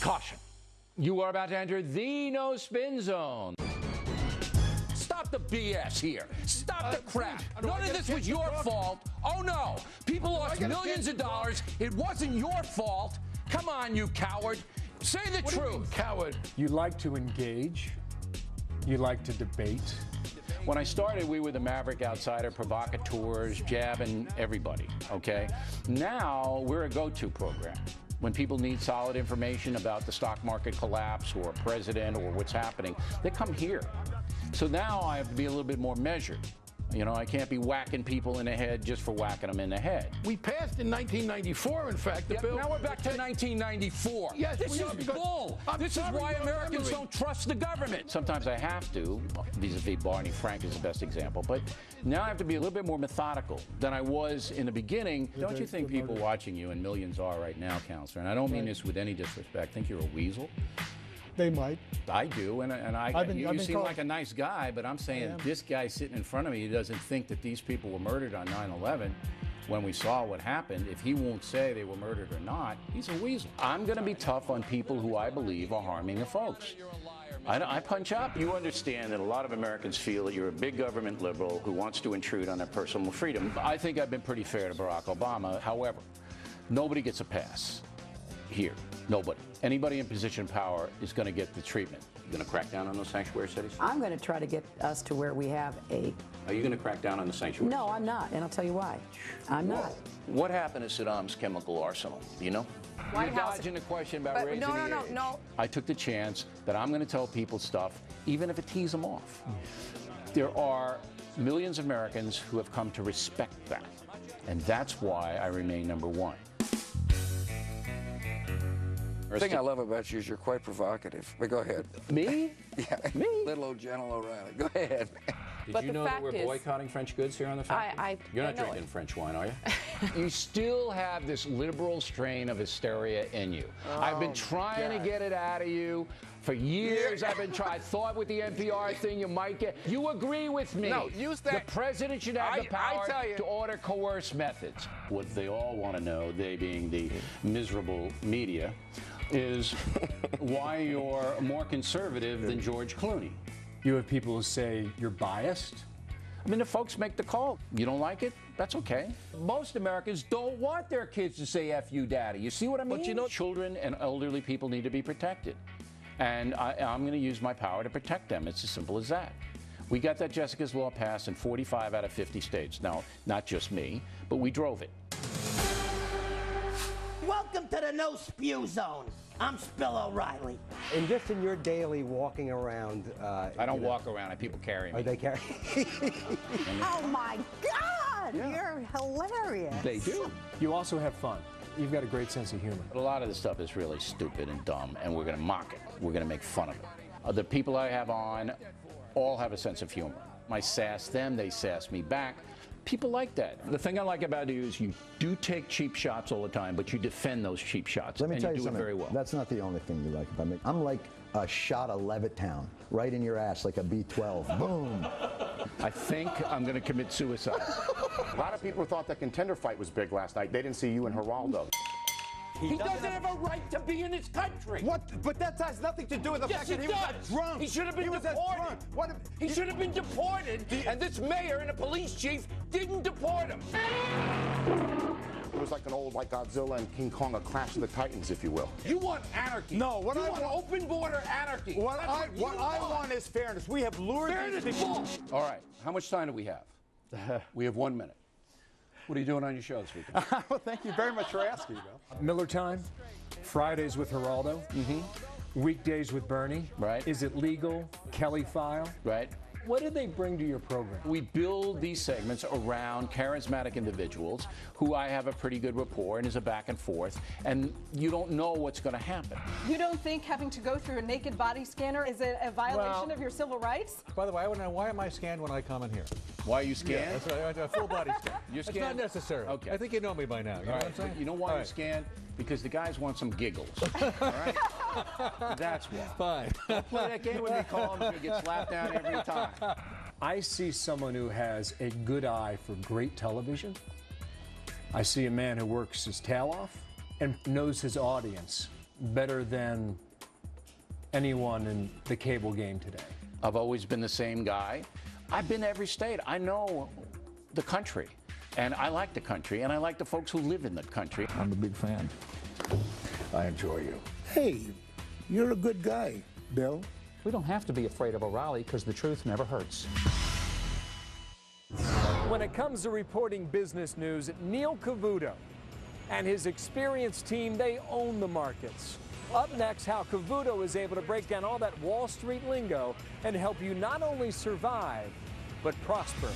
Caution. You are about to enter the no spin zone. Stop the BS here. Stop the crap. None of this was your fault. Oh, no. People lost millions of dollars. It wasn't your fault. Come on, you coward. Say the truth. Coward. You like to engage. You like to debate. When I started, we were the Maverick Outsider, provocateurs, jabbing everybody, okay? Now, we're a go-to program. When people need solid information about the stock market collapse or a president or what's happening, they come here. So now I have to be a little bit more measured. You know, I can't be whacking people in the head just for whacking them in the head. We passed in 1994, in fact, the bill. Now we're back to 1994. Yes, this is bull. This is why Americans don't trust the government. Sometimes I have to, vis-a-vis Barney Frank is the best example, but now I have to be a little bit more methodical than I was in the beginning. Don't you think people watching you, and millions are right now, Counselor, and I don't mean this with any disrespect, think you're a weasel? They might. I do, and you seem like a nice guy, but I'm saying this guy sitting in front of me doesn't think that these people were murdered on 9/11 when we saw what happened. If he won't say they were murdered or not, he's a weasel. I'm going to be tough on people who I believe are harming the folks. I punch up. You understand that a lot of Americans feel that you're a big government liberal who wants to intrude on their personal freedom. I think I've been pretty fair to Barack Obama. However, nobody gets a pass here. Nobody. Anybody in position of power is going to get the treatment. You going to crack down on those sanctuary cities? I'm going to try to get us to where we have a... Are you going to crack down on the sanctuary? No, I'm not, and I'll tell you why. I'm not. What happened to Saddam's chemical arsenal? Do you know? You're dodging the question about raising the age. No. I took the chance that I'm going to tell people stuff, even if it tees them off. There are millions of Americans who have come to respect that, and that's why I remain number one. The thing I love about you is you're quite provocative. But go ahead. Me? Yeah. Me? Little old General O'Reilly. Go ahead. Did you know that we're boycotting French goods here on the factory? You're not drinking French wine, are you? You still have this liberal strain of hysteria in you. I've been trying to get it out of you for years. I've been trying. I thought with the NPR thing you might get. You agree with me. No, use that. The president should have the power to order coerced methods. What they all want to know, they being the miserable media, is why you're more conservative than George Clooney. You have people who say you're biased. I mean, the folks make the call. You don't like it? That's okay. Most Americans don't want their kids to say F you, daddy. You see what I mean? But you know, children and elderly people need to be protected. And I'm going to use my power to protect them. It's as simple as that. We got that Jessica's Law passed in 45 out of 50 states. Now, not just me, but we drove it. Welcome to the No Spew Zone. I'm Spill O'Reilly. And just in your daily walking around... I don't walk around. People carry me. Oh, they carry... Oh, my God! Yeah. You're hilarious. They do. You also have fun. You've got a great sense of humor. But a lot of the stuff is really stupid and dumb, and we're going to mock it. We're going to make fun of it. The people I have on all have a sense of humor. I sass them, they sass me back. People like that. The thing I like about you is you do take cheap shots all the time, but you defend those cheap shots. Let me tell you do something. It very well. That's not the only thing you like about me. I'm like a shot of Levittown, right in your ass, like a B-12. Boom. I think I'm going to commit suicide. A lot of people thought the contender fight was big last night. They didn't see you and Geraldo. He doesn't have a right to be in this country. What? But that has nothing to do with the fact that he was that drunk. He should have been deported. He should have been deported, and this mayor and the police chief didn't deport him. It was like an old, like Godzilla and King Kong, a clash of the titans, if you will. You want anarchy. No, what you I want open border anarchy. What I want is fairness. We have lured these people. All right, how much time do we have? We have 1 minute. What are you doing on your show this weekend? Well, thank you very much for asking, Bill. Miller Time, Fridays with Geraldo, weekdays with Bernie. Right. Is it legal? Kelly File. Right. What do they bring to your program? We build these segments around charismatic individuals who I have a pretty good rapport and is a back and forth, and you don't know what's going to happen. You don't think having to go through a naked body scanner is a violation of your civil rights? By the way, I want to know, why am I scanned when I come in here? Why are you scanned? Yeah, that's right, a full body scan. You're scanned? It's not necessary. Okay. I think you know me by now. You know what I'm saying? You know why you're scanned? Because the guys want some giggles. All right? That's why. Fine. Don't play that game with me, Colin. You're going to get slapped down every time. I see someone who has a good eye for great television. I see a man who works his tail off and knows his audience better than anyone in the cable game today? I've always been the same guy. I've been to every state. I know the country, and I like the country, and I like the folks who live in the country. I'm a big fan. I enjoy you. Hey, you're a good guy, Bill. We don't have to be afraid of O'Reilly because the truth never hurts. When it comes to reporting business news, Neil Cavuto and his experienced team, they own the markets. Up next, how Cavuto is able to break down all that Wall Street lingo and help you not only survive, but prosper.